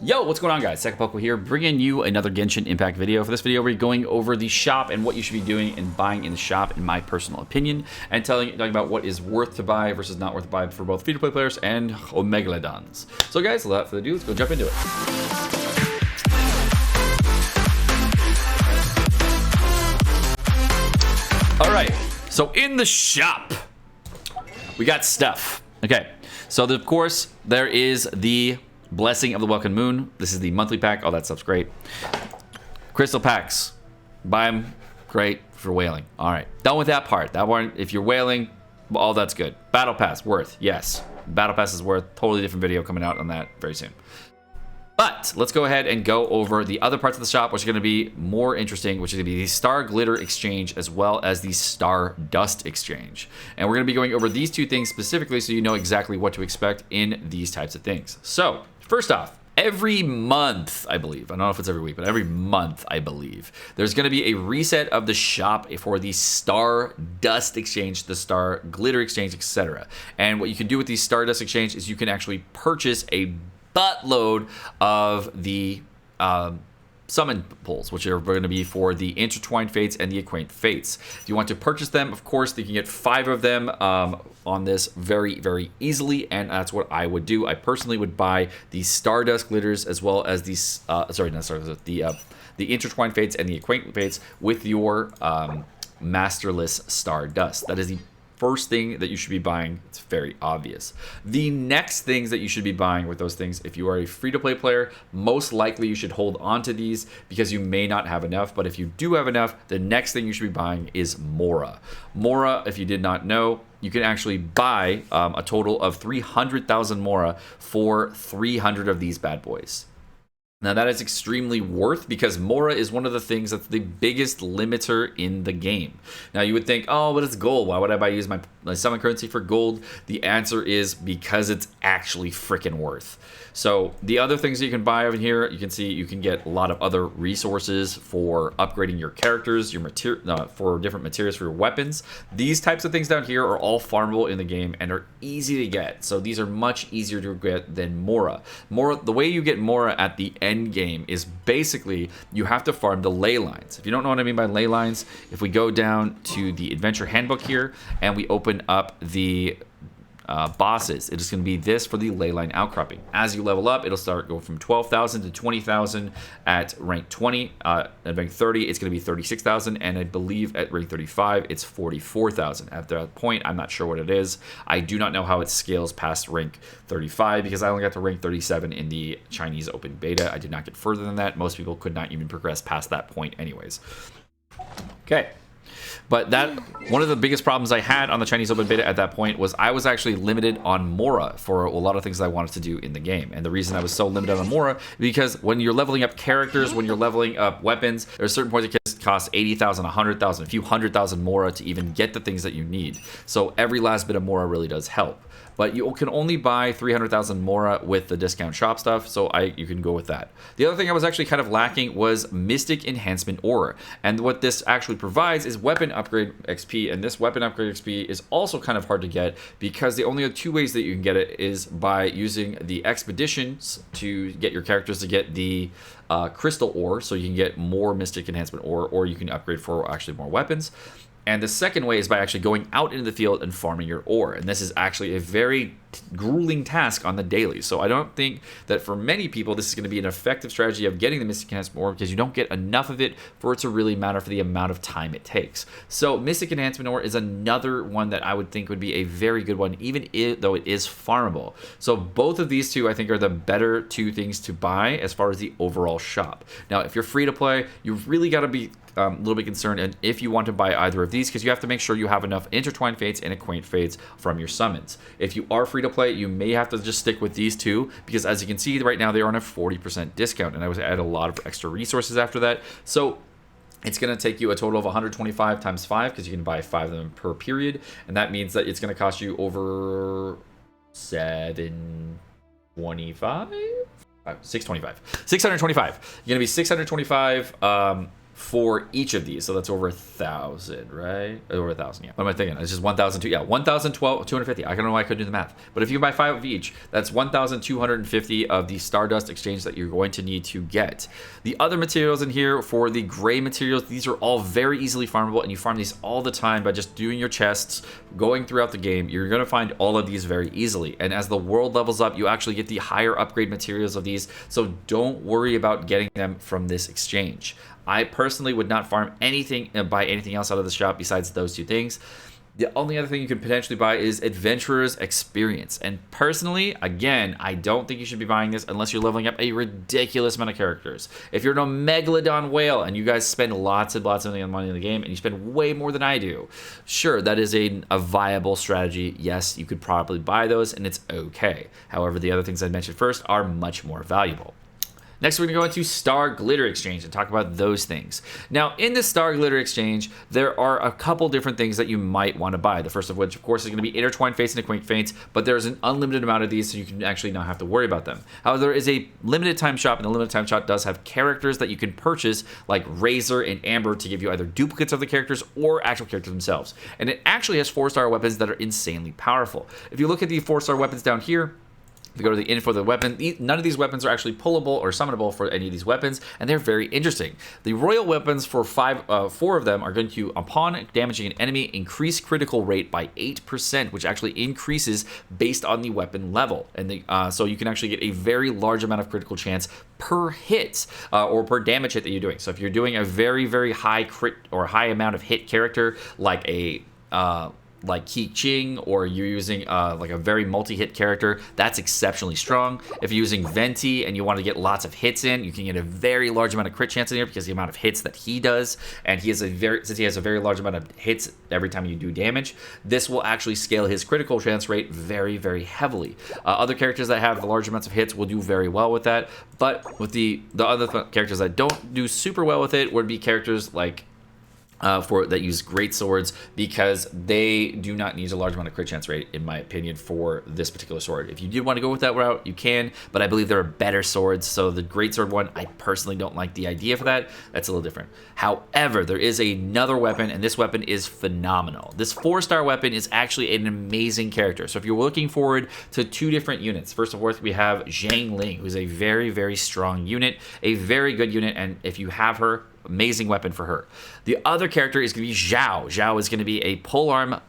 Yo, what's going on, guys? Sekapoko here, bringing you another Genshin Impact video. For this video, we're going over the shop and what you should be doing and buying in the shop, in my personal opinion, and talking about what is worth to buy versus not worth to buy for both free-to-play players and Omegalodons. So, guys, without further ado, let's go jump into it. All right, so in the shop, we got stuff. Okay, so of course, there is the Blessing of the Welcome Moon. This is the monthly pack. All that stuff's great. Crystal packs. Buy them. Great for whaling. All right. Done with that part. That one, if you're whaling, all that's good. Battle Pass. Worth. Yes. Battle Pass is worth. Totally different video coming out on that very soon. But let's go ahead and go over the other parts of the shop, which are going to be more interesting, which is going to be the Star Glitter Exchange as well as the Star Dust Exchange. And we're going to be going over these two things specifically so you know exactly what to expect in these types of things. So, first off, every month, I believe, I don't know if it's every week, but every month, I believe, there's going to be a reset of the shop for the Star Dust Exchange, the Star Glitter Exchange, etc. And what you can do with the Star Dust Exchange is you can actually purchase a buttload of the summon pulls, which are going to be for the Intertwined Fates and the Acquaint Fates. If you want to purchase them, of course, you can get 5 of them on this very, very easily, and that's what I would do. I personally would buy the Stardust Glitters as well as the the Intertwined Fates and the Acquaint Fates with your Masterless Stardust. That is the first thing that you should be buying. It's very obvious. The next things that you should be buying with those things, if you are a free-to-play player, most likely you should hold on to these because you may not have enough. But if you do have enough, the next thing you should be buying is Mora. Mora, if you did not know, you can actually buy a total of 300,000 Mora for 300 of these bad boys. Now that is extremely worth because Mora is one of the things that's the biggest limiter in the game. Now you would think, oh, but it's gold. Why would I use my summon currency for gold? The answer is because it's actually freaking worth. So the other things that you can buy over here, you can see you can get a lot of other resources for upgrading your characters, your for different materials for your weapons. These types of things down here are all farmable in the game and are easy to get. So these are much easier to get than Mora. The way you get Mora at the end game is basically you have to farm the ley lines. If you don't know what I mean by ley lines, if we go down to the adventure handbook here and we open up the bosses, it is going to be this for the ley line outcropping. As you level up, it'll start going from 12,000 to 20,000 at rank 20. At rank 30, it's going to be 36,000, and I believe at rank 35, it's 44,000. At that point, I'm not sure what it is. I do not know how it scales past rank 35 because I only got to rank 37 in the Chinese open beta. I did not get further than that. Most people could not even progress past that point anyways. Okay. But that one of the biggest problems I had on the Chinese open beta at that point was I was actually limited on Mora for a lot of things I wanted to do in the game. And the reason I was so limited on Mora because when you're leveling up characters, when you're leveling up weapons, there's certain points it can cost 80,000, 100,000, a few 100,000 Mora to even get the things that you need. So every last bit of Mora really does help. But you can only buy 300,000 Mora with the discount shop stuff, so you can go with that. The other thing I was actually kind of lacking was Mystic Enhancement Ore. And what this actually provides is weapon upgrade XP, and this weapon upgrade XP is also kind of hard to get because the only 2 ways that you can get it is by using the expeditions to get your characters to get the crystal ore, so you can get more Mystic Enhancement Ore, or you can upgrade for actually more weapons. And the second way is by actually going out into the field and farming your ore. And this is actually a very grueling task on the daily. So I don't think that for many people this is going to be an effective strategy of getting the Mystic Enhancement Ore because you don't get enough of it for it to really matter for the amount of time it takes. So Mystic Enhancement Ore is another one that I would think would be a very good one, even though it is farmable. So both of these two I think are the better two things to buy as far as the overall shop. Now if you're free to play, you've really got to be a little bit concerned and if you want to buy either of these because you have to make sure you have enough Intertwined Fates and Acquaint Fates from your summons. If you are free to play, you may have to just stick with these two because as you can see right now they are on a 40% discount and I was add a lot of extra resources after that. So it's going to take you a total of 125 times 5 because you can buy 5 of them per period, and that means that it's going to cost you over 625. You're going to be 625 for each of these. So that's over 1,000, right? Over 1,000, yeah. What am I thinking? It's just 1,002. Yeah, 1,250. I don't know why I couldn't do the math. But if you buy 5 of each, that's 1,250 of the Stardust exchange that you're going to need to get. The other materials in here for the gray materials, these are all very easily farmable, and you farm these all the time by just doing your chests, going throughout the game. You're going to find all of these very easily. And as the world levels up, you actually get the higher upgrade materials of these. So don't worry about getting them from this exchange. I personally would not farm anything, buy anything else out of the shop besides those two things. The only other thing you could potentially buy is Adventurer's Experience. And personally, again, I don't think you should be buying this unless you're leveling up a ridiculous amount of characters. If you're a Megalodon whale and you guys spend lots and lots of money in the game and you spend way more than I do, sure, that is a viable strategy. Yes, you could probably buy those and it's okay. However, the other things I mentioned first are much more valuable. Next, we're going to go into Star Glitter Exchange and talk about those things. Now, in the Star Glitter Exchange, there are a couple different things that you might want to buy. The first of which, of course, is going to be Intertwined Fates and Acquaint Fates, but there's an unlimited amount of these, so you can actually not have to worry about them. However, there is a limited time shop, and the limited time shop does have characters that you can purchase, like Razor and Amber, to give you either duplicates of the characters or actual characters themselves. And it actually has 4-star weapons that are insanely powerful. If you look at the 4-star weapons down here, if you go to the info of the weapon, none of these weapons are actually pullable or summonable for any of these weapons, and they're very interesting. The royal weapons for 4 of them are going to, upon damaging an enemy, increase critical rate by 8%, which actually increases based on the weapon level. And so you can actually get a very large amount of critical chance per hit or per damage hit that you're doing. So if you're doing a very, very high crit or high amount of hit character, like a like Ki Ching, or you're using like a very multi-hit character, that's exceptionally strong. If you're using Venti and you want to get lots of hits in, you can get a very large amount of crit chance in here because of the amount of hits that he does, and since he has a very large amount of hits every time you do damage, this will actually scale his critical chance rate very, very heavily. Other characters that have large amounts of hits will do very well with that, but with the other characters that don't do super well with it would be characters like that use great swords, because they do not need a large amount of crit chance rate, in my opinion, for this particular sword. If you do want to go with that route, you can, but I believe there are better swords. So the great sword one, I personally don't like the idea for that. That's a little different. However, there is another weapon, and this weapon is phenomenal. This 4-star weapon is actually an amazing character. So if you're looking forward to 2 different units, first of all, we have Zhang Ling, who's a very, very strong unit, a very good unit, and if you have her, amazing weapon for her. The other character is going to be Zhao. Zhao is going to be a polearm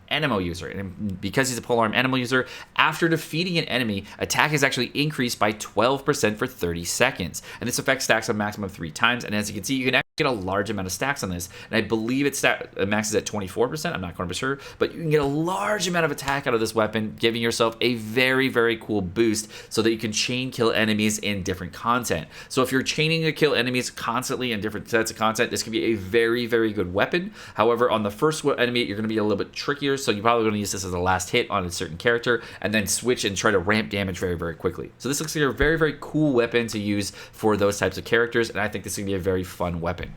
animal user. And because he's a polearm animal user, after defeating an enemy, attack is actually increased by 12% for 30 seconds. And this effect stacks a maximum of 3 times. And as you can see, you can actually get a large amount of stacks on this. And I believe it maxes at 24%. I'm not quite sure. But you can get a large amount of attack out of this weapon, giving yourself a very, very cool boost so that you can chain kill enemies in different content. So if you're chaining to kill enemies constantly in different sets of content, this can be a very, very good weapon. However, on the first enemy, you're going to be a little bit trickier, so you're probably going to use this as a last hit on a certain character, and then switch and try to ramp damage very, very quickly. So this looks like a very, very cool weapon to use for those types of characters, and I think this is going to be a very fun weapon.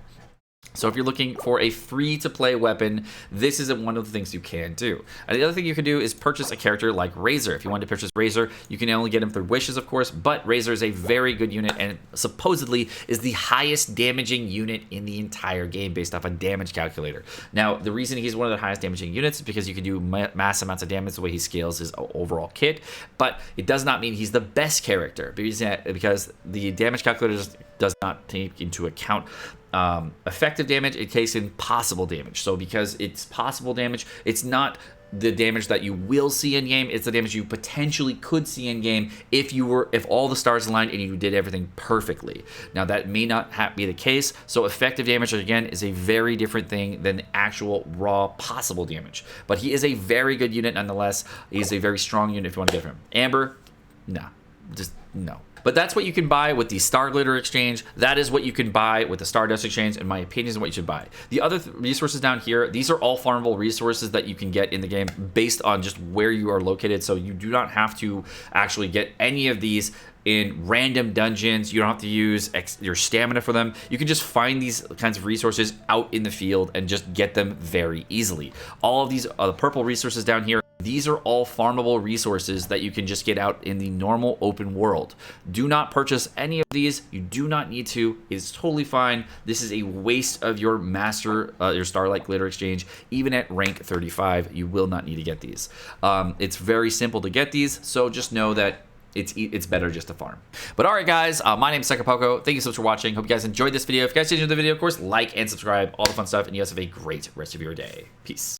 So if you're looking for a free-to-play weapon, this isn't one of the things you can do. And the other thing you can do is purchase a character like Razor. If you want to purchase Razor, you can only get him through wishes, of course, but Razor is a very good unit and supposedly is the highest damaging unit in the entire game based off a damage calculator. Now, the reason he's one of the highest damaging units is because you can do mass amounts of damage the way he scales his overall kit, but it does not mean he's the best character because the damage calculator does not take into account effective damage in case in possible damage. So because it's possible damage, it's not the damage that you will see in game, it's the damage you potentially could see in game if all the stars aligned and you did everything perfectly. Now that may not be the case, so effective damage again is a very different thing than actual raw possible damage. But he is a very good unit nonetheless. He's a very strong unit if you want to get him. Amber, no, just no. But that's what you can buy with the Star Glitter Exchange. That is what you can buy with the Stardust Exchange, in my opinion, is what you should buy. The other resources down here, these are all farmable resources that you can get in the game based on just where you are located. So you do not have to actually get any of these in random dungeons. You don't have to use your stamina for them. You can just find these kinds of resources out in the field and just get them very easily. All of these purple resources down here These are all farmable resources that you can just get out in the normal open world. Do not purchase any of these. You do not need to. It's totally fine. This is a waste of your your Starlight Glitter Exchange. Even at rank 35, you will not need to get these. It's very simple to get these, so just know that it's better just to farm. But all right, guys, my name is Sekapoko. Thank you so much for watching. Hope you guys enjoyed this video. If you guys did enjoy the video, of course, like and subscribe, all the fun stuff, and you guys have a great rest of your day. Peace.